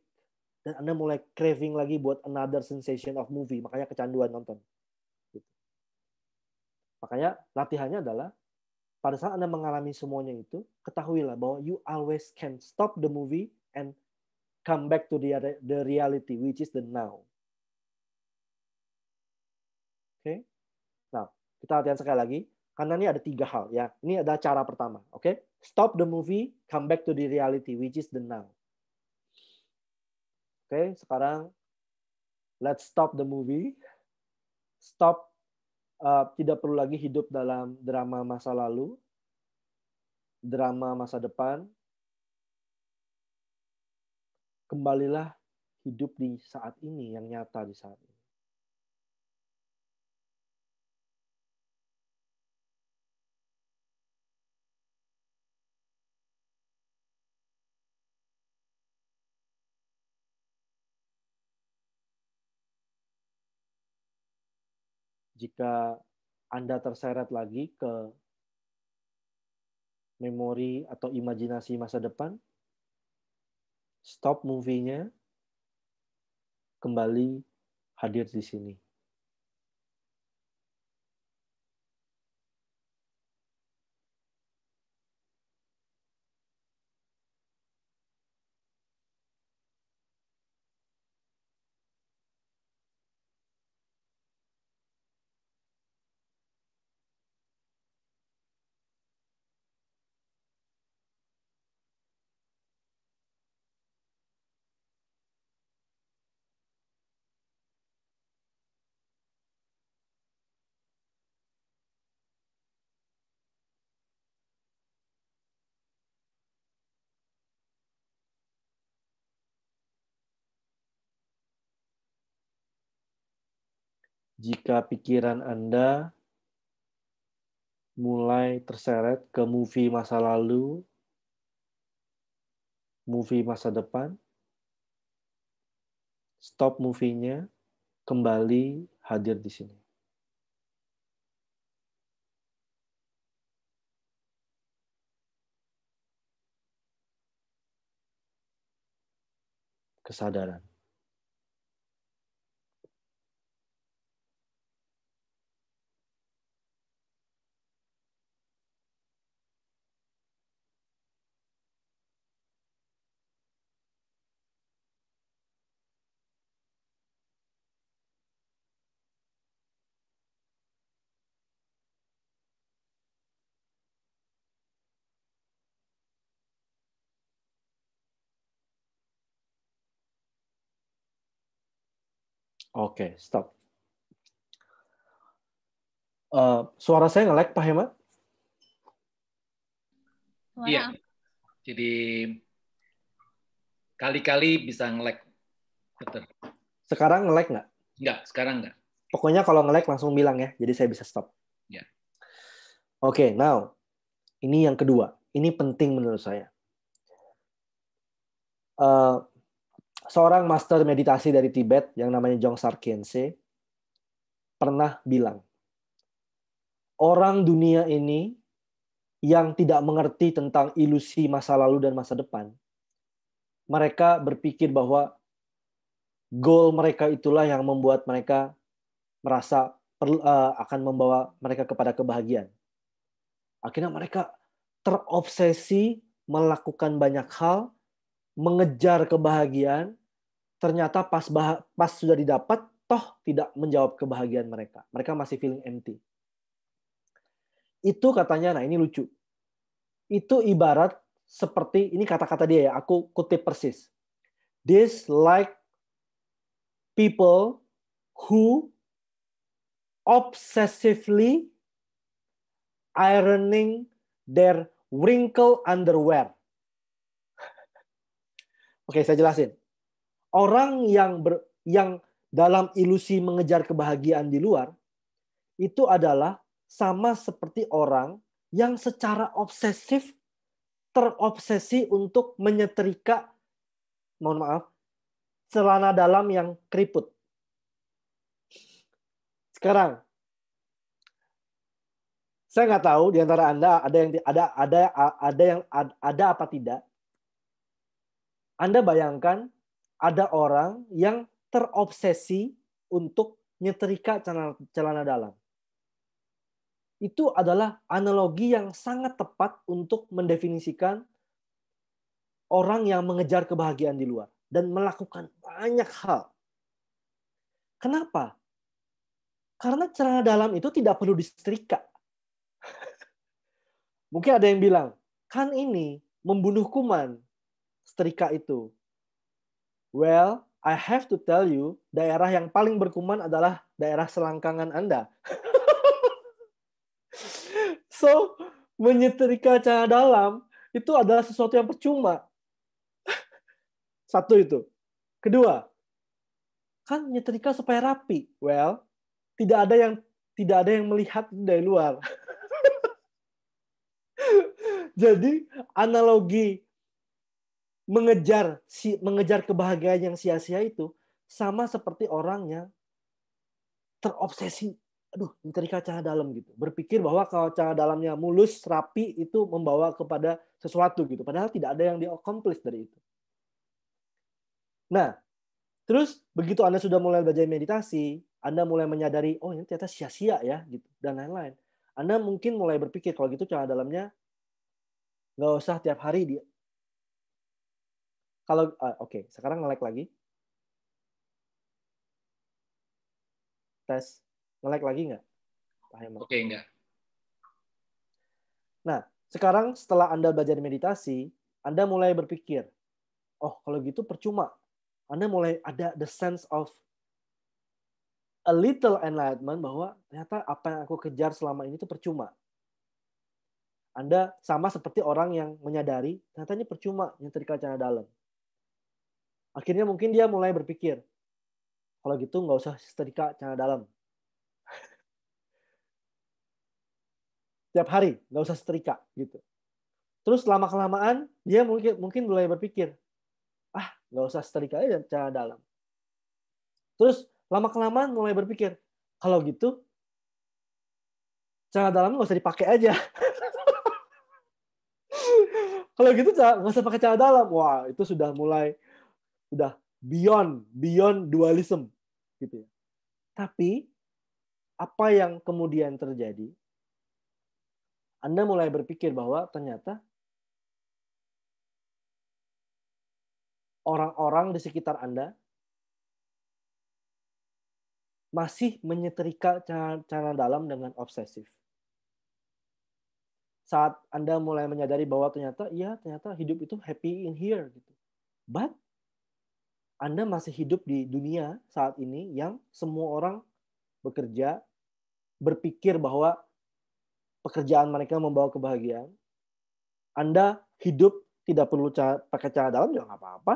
dan Anda mulai craving lagi buat another sensation of movie. Makanya kecanduan nonton. Makanya latihannya adalah, pada saat Anda mengalami semuanya itu, ketahuilah bahwa you always can stop the movie and come back to the reality, which is the now. Oke? Nah, kita latihan sekali lagi. Karena ini ada 3 hal. Ya. Ini ada cara pertama. Oke? Stop the movie, come back to the reality, which is the now. Oke, sekarang let's stop the movie. Stop, tidak perlu lagi hidup dalam drama masa lalu, drama masa depan. Kembalilah hidup di saat ini, yang nyata di saat ini. Jika Anda terseret lagi ke memori atau imajinasi masa depan, stop movie-nya, kembali hadir di sini. Jika pikiran Anda mulai terseret ke movie masa lalu, movie masa depan, stop movie-nya, kembali hadir di sini. Kesadaran. Oke, stop. Suara saya nge-lag, Pak Hema? Suara Iya. Jadi kali-kali bisa nge-lag. Betul. Sekarang nge-lag nggak? Enggak, sekarang enggak. Pokoknya kalau nge-lag langsung bilang ya, jadi saya bisa stop. Ya. Oke, now. Ini yang kedua. Ini penting menurut saya. Seorang master meditasi dari Tibet yang namanya Jongsar Khyentse pernah bilang, orang dunia ini yang tidak mengerti tentang ilusi masa lalu dan masa depan, mereka berpikir bahwa goal mereka itulah yang membuat mereka merasa akan membawa mereka kepada kebahagiaan. Akhirnya mereka terobsesi melakukan banyak hal, mengejar kebahagiaan, ternyata pas sudah didapat, toh tidak menjawab kebahagiaan mereka. Mereka masih feeling empty. Itu katanya, nah ini lucu. Itu ibarat seperti, ini kata-kata dia ya, aku kutip persis. This like people who obsessively ironing their wrinkle underwear. Oke, saya jelasin. Orang yang dalam ilusi mengejar kebahagiaan di luar, itu adalah sama seperti orang yang secara obsesif terobsesi untuk menyetrika, mohon maaf, celana dalam yang keriput. Sekarang, saya nggak tahu di antara Anda ada apa tidak. Anda bayangkan ada orang yang terobsesi untuk nyetrika celana dalam. Itu adalah analogi yang sangat tepat untuk mendefinisikan orang yang mengejar kebahagiaan di luar dan melakukan banyak hal. Kenapa? Karena celana dalam itu tidak perlu disetrika. Mungkin ada yang bilang, kan ini membunuh kuman, setrika itu. Well, I have to tell you, daerah yang paling berkuman adalah daerah selangkangan Anda. So, menyetrika celana dalam itu adalah sesuatu yang percuma. Satu itu. Kedua, kan nyetrika supaya rapi. Well, tidak ada yang melihat dari luar. Jadi analogi mengejar kebahagiaan yang sia-sia itu sama seperti orang yang terobsesi, aduh, nyetrika celana dalam gitu. Berpikir bahwa kalau celana dalamnya mulus, rapi itu membawa kepada sesuatu gitu. Padahal tidak ada yang di-accomplish dari itu. Nah, terus begitu Anda sudah mulai belajar meditasi, Anda mulai menyadari, oh ini ternyata sia-sia ya, gitu, dan lain-lain. Anda mungkin mulai berpikir kalau gitu celana dalamnya nggak usah tiap hari dia. Kalau oke, sekarang nge-lag lagi. Tes, nge-lag lagi nggak? Oke, enggak. Nah, sekarang setelah Anda belajar meditasi, Anda mulai berpikir, oh kalau gitu percuma. Anda mulai ada the sense of a little enlightenment bahwa ternyata apa yang aku kejar selama ini itu percuma. Anda sama seperti orang yang menyadari ternyata ini percuma nyetrika celana dalam. Akhirnya mungkin dia mulai berpikir, kalau gitu nggak usah setrika celana dalam. tiap hari, nggak usah setrika gitu. Terus lama-kelamaan dia mungkin mulai berpikir, nggak usah setrika aja celana dalam. Terus lama-kelamaan mulai berpikir, kalau gitu celana dalam nggak usah dipakai aja. Kalau gitu nggak usah pakai celana dalam. Wah, itu sudah beyond dualism gitu ya. Tapi apa yang kemudian terjadi? Anda mulai berpikir bahwa ternyata orang-orang di sekitar Anda masih menyetrika celana dalam dengan obsesif. Saat Anda mulai menyadari bahwa ternyata hidup itu happy in here gitu. But Anda masih hidup di dunia saat ini yang semua orang bekerja, berpikir bahwa pekerjaan mereka membawa kebahagiaan. Anda hidup tidak perlu pakai celana dalam juga nggak apa-apa.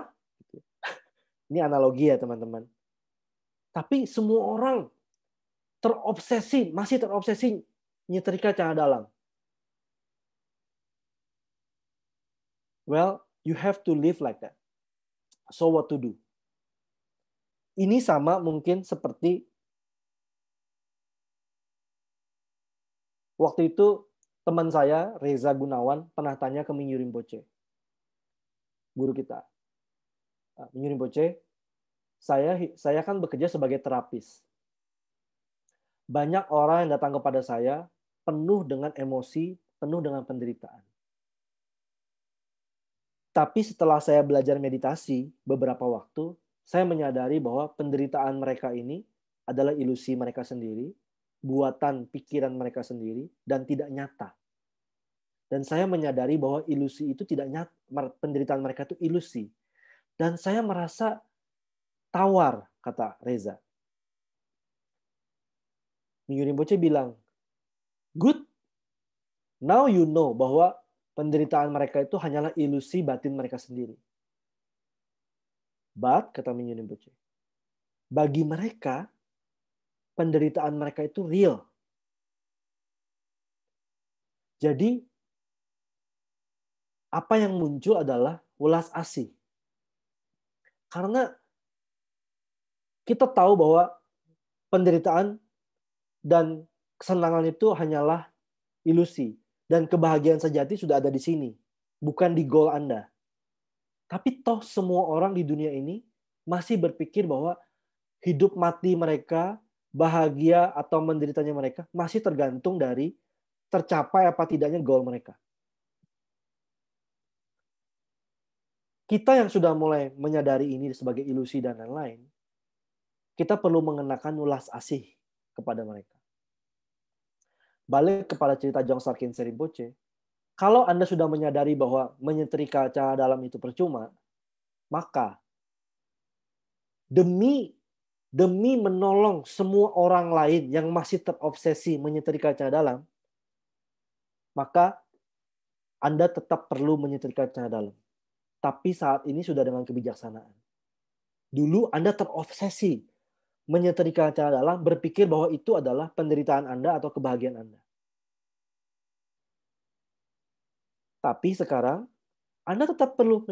Ini analogi ya teman-teman. Tapi semua orang masih terobsesi nyetrika celana dalam. Well, you have to live like that. So what to do? Ini sama mungkin seperti waktu itu teman saya, Reza Gunawan, pernah tanya ke Minyu Rinpoche, guru kita. Minyu Rinpoche, saya kan bekerja sebagai terapis. Banyak orang yang datang kepada saya penuh dengan emosi, penuh dengan penderitaan. Tapi setelah saya belajar meditasi beberapa waktu, saya menyadari bahwa penderitaan mereka ini adalah ilusi mereka sendiri, buatan pikiran mereka sendiri, dan tidak nyata. Dan saya menyadari bahwa ilusi itu tidak nyata, penderitaan mereka itu ilusi. Dan saya merasa tawar, kata Reza. Minyu Rinpoche bilang, good, now you know bahwa penderitaan mereka itu hanyalah ilusi batin mereka sendiri. But, kata Minyu Rinpoche, bagi mereka, penderitaan mereka itu real. Jadi, apa yang muncul adalah welas asih. Karena kita tahu bahwa penderitaan dan kesenangan itu hanyalah ilusi. Dan kebahagiaan sejati sudah ada di sini. Bukan di goal Anda. Tapi toh semua orang di dunia ini masih berpikir bahwa hidup mati mereka, bahagia atau menderitanya mereka masih tergantung dari tercapai apa tidaknya goal mereka. Kita yang sudah mulai menyadari ini sebagai ilusi dan lain-lain, kita perlu mengenakan welas asih kepada mereka. Balik kepada cerita Jongsar Khyentse Rinpoche, kalau Anda sudah menyadari bahwa menyetrika celana dalam itu percuma, maka demi menolong semua orang lain yang masih terobsesi menyetrika celana dalam, maka Anda tetap perlu menyetrika celana dalam. Tapi saat ini sudah dengan kebijaksanaan. Dulu Anda terobsesi menyetrika celana dalam, berpikir bahwa itu adalah penderitaan Anda atau kebahagiaan Anda. Tapi sekarang Anda tetap perlu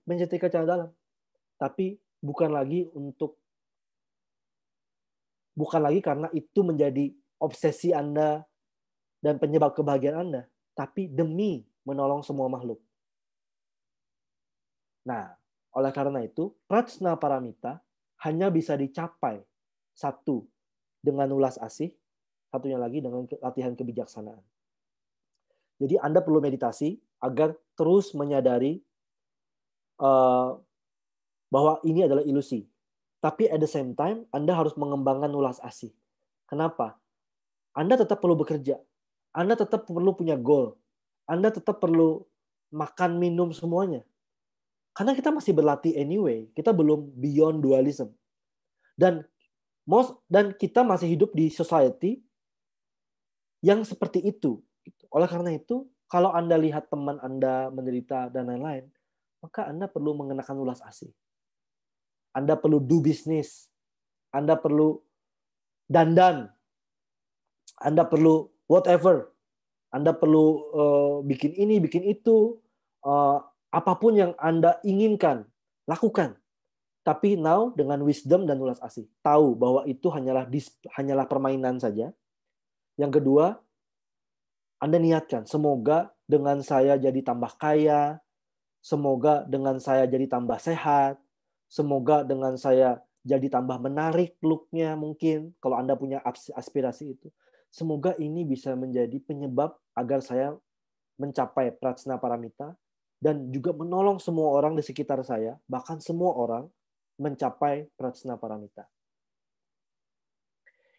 menyetrika celana dalam. Tapi bukan lagi karena itu menjadi obsesi Anda dan penyebab kebahagiaan Anda, tapi demi menolong semua makhluk. Nah, oleh karena itu, Prajna Paramita hanya bisa dicapai, satu, dengan welas asih, satunya lagi dengan latihan kebijaksanaan. Jadi Anda perlu meditasi agar terus menyadari bahwa ini adalah ilusi. Tapi at the same time, Anda harus mengembangkan welas asih. Kenapa? Anda tetap perlu bekerja. Anda tetap perlu punya goal. Anda tetap perlu makan, minum semuanya. Karena kita masih berlatih anyway. Kita belum beyond dualism. Dan kita masih hidup di society yang seperti itu. Oleh karena itu, kalau Anda lihat teman Anda menderita dan lain-lain, maka Anda perlu mengenakan welas asih. Anda perlu do business. Anda perlu dandan. Anda perlu whatever. Anda perlu bikin ini, bikin itu, apapun yang Anda inginkan, lakukan. Tapi now dengan wisdom dan ulas asih, tahu bahwa itu hanyalah permainan saja. Yang kedua, Anda niatkan, semoga dengan saya jadi tambah kaya, semoga dengan saya jadi tambah sehat, semoga dengan saya jadi tambah menarik look-nya mungkin, kalau Anda punya aspirasi itu. Semoga ini bisa menjadi penyebab agar saya mencapai prajna paramita dan juga menolong semua orang di sekitar saya, bahkan semua orang mencapai prajna paramita.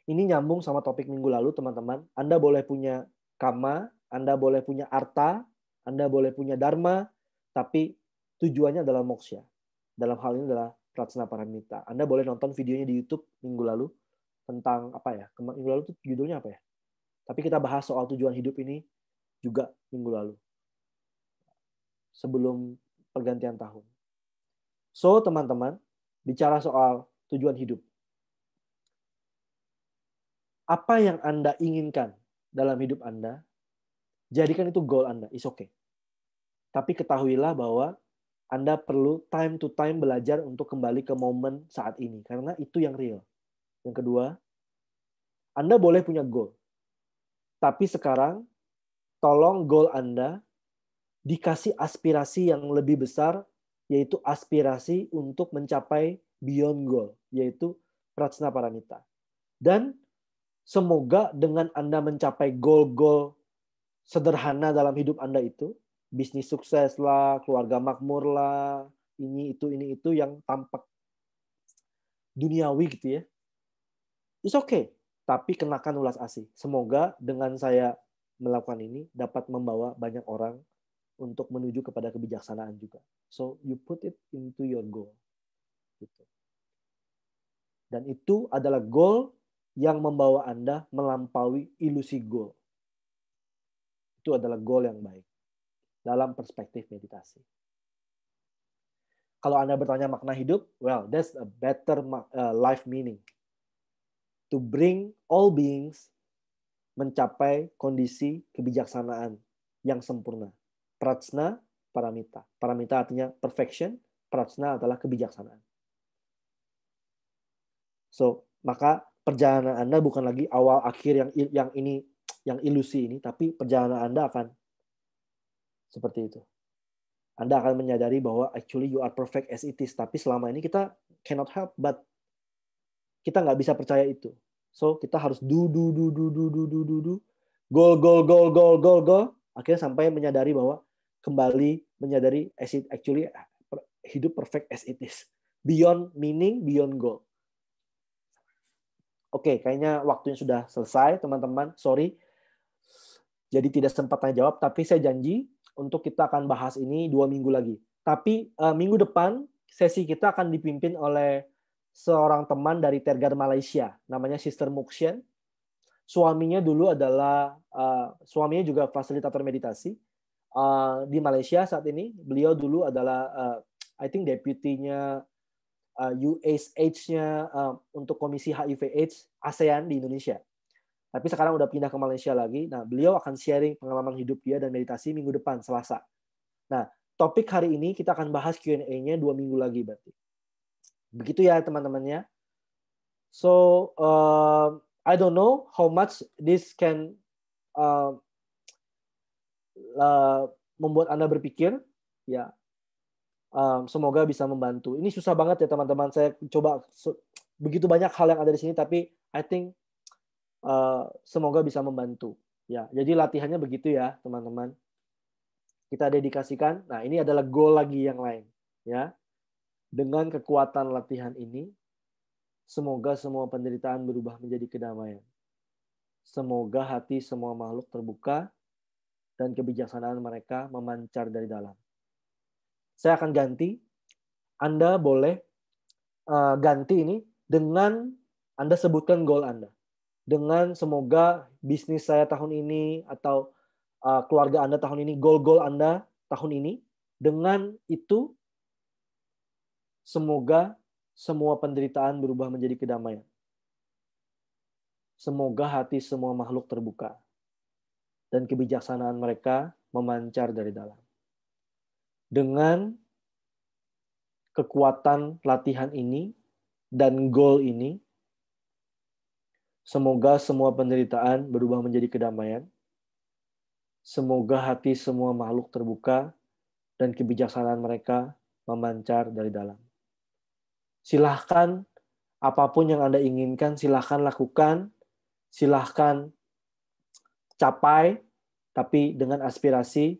Ini nyambung sama topik minggu lalu, teman-teman. Anda boleh punya kama, Anda boleh punya arta, Anda boleh punya dharma, tapi tujuannya adalah moksha. Dalam hal ini adalah prajna paramita. Anda boleh nonton videonya di YouTube minggu lalu tentang apa ya? Minggu lalu itu judulnya apa ya? Tapi kita bahas soal tujuan hidup ini juga minggu lalu. Sebelum pergantian tahun. So, teman-teman, bicara soal tujuan hidup. Apa yang Anda inginkan dalam hidup Anda, jadikan itu goal Anda. It's okay. Tapi ketahuilah bahwa Anda perlu time to time belajar untuk kembali ke momen saat ini. Karena itu yang real. Yang kedua, Anda boleh punya goal. Tapi sekarang, tolong goal Anda dikasih aspirasi yang lebih besar, yaitu aspirasi untuk mencapai beyond goal, yaitu prajna paramita. Dan semoga dengan Anda mencapai goal-goal sederhana dalam hidup Anda itu, bisnis sukses lah, keluarga makmur lah, ini itu yang tampak duniawi gitu ya. It's okay, tapi kenakan ulas asih. Semoga dengan saya melakukan ini dapat membawa banyak orang untuk menuju kepada kebijaksanaan juga. So you put it into your goal. Gitu. Dan itu adalah goal yang membawa Anda melampaui ilusi goal. Itu adalah goal yang baik dalam perspektif meditasi. Kalau Anda bertanya makna hidup, well, that's a better life meaning. To bring all beings mencapai kondisi kebijaksanaan yang sempurna. Prajna paramita. Paramita artinya perfection, prajna adalah kebijaksanaan. So, maka perjalanan Anda bukan lagi awal akhir yang ilusi ini, tapi perjalanan Anda akan seperti itu. Anda akan menyadari bahwa actually you are perfect as it is, tapi selama ini kita cannot help but kita nggak bisa percaya itu. So, kita harus do, goal, akhirnya sampai menyadari bahwa kembali menyadari as it actually hidup perfect as it is. Beyond meaning, beyond goal. Oke, kayaknya waktunya sudah selesai, teman-teman. Sorry. Jadi tidak sempat tanya jawab, tapi saya janji untuk kita akan bahas ini 2 minggu lagi. Tapi minggu depan, sesi kita akan dipimpin oleh seorang teman dari Tergar Malaysia, namanya Sister Muxian. Suaminya dulu adalah, suaminya juga fasilitator meditasi di Malaysia saat ini. Beliau dulu adalah, I think deputinya USH-nya untuk Komisi HIV/AIDS ASEAN di Indonesia. Tapi sekarang udah pindah ke Malaysia lagi. Nah, beliau akan sharing pengalaman hidup dia dan meditasi minggu depan, Selasa. Nah, topik hari ini kita akan bahas Q&A-nya 2 minggu lagi berarti. Begitu ya teman-temannya. So, I don't know how much this can membuat Anda berpikir. Ya, semoga bisa membantu. Ini susah banget ya teman-teman. Saya coba begitu banyak hal yang ada di sini, tapi I think semoga bisa membantu. Ya, jadi latihannya begitu ya teman-teman. Kita dedikasikan. Nah, ini adalah goal lagi yang lain. Ya, dengan kekuatan latihan ini, semoga semua penderitaan berubah menjadi kedamaian. Semoga hati semua makhluk terbuka dan kebijaksanaan mereka memancar dari dalam. Saya akan ganti. Anda boleh ganti ini dengan Anda sebutkan goal Anda. Dengan semoga bisnis saya tahun ini atau keluarga Anda tahun ini, goal-goal Anda tahun ini. Dengan itu, semoga semua penderitaan berubah menjadi kedamaian. Semoga hati semua makhluk terbuka dan kebijaksanaan mereka memancar dari dalam. Dengan kekuatan latihan ini dan goal ini, semoga semua penderitaan berubah menjadi kedamaian. Semoga hati semua makhluk terbuka dan kebijaksanaan mereka memancar dari dalam. Silahkan apapun yang Anda inginkan, silahkan lakukan, silahkan capai, tapi dengan aspirasi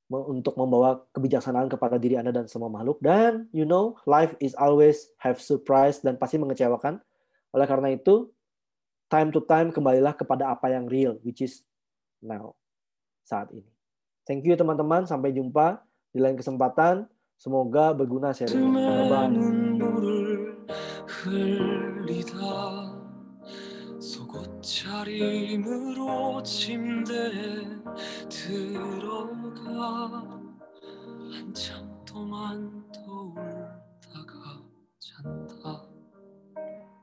untuk membawa kebijaksanaan kepada diri Anda dan semua makhluk. Dan life is always have surprise dan pasti mengecewakan. Oleh karena itu, time to time kembalilah kepada apa yang real, which is now, saat ini. Thank you teman-teman, sampai jumpa di lain kesempatan. Semoga berguna sharing. Bye-bye. 속옷차림으로 침대에 들어가 한참 동안 떠올다가 잔다.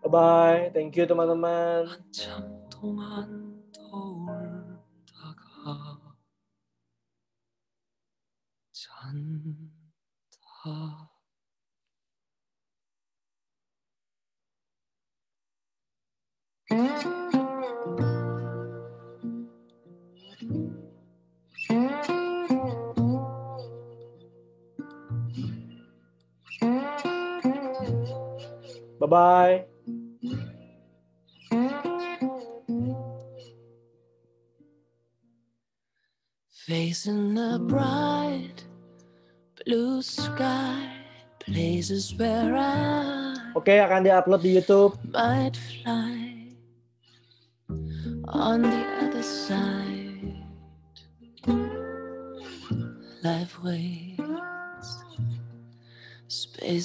Bye-bye. Thank you teman-teman. 한참 동안 떠올다가 잔다. Bye-bye. Facing the bright blue sky, places where I Oke, akan diupload di YouTube. might fly on the other side. Life waits, space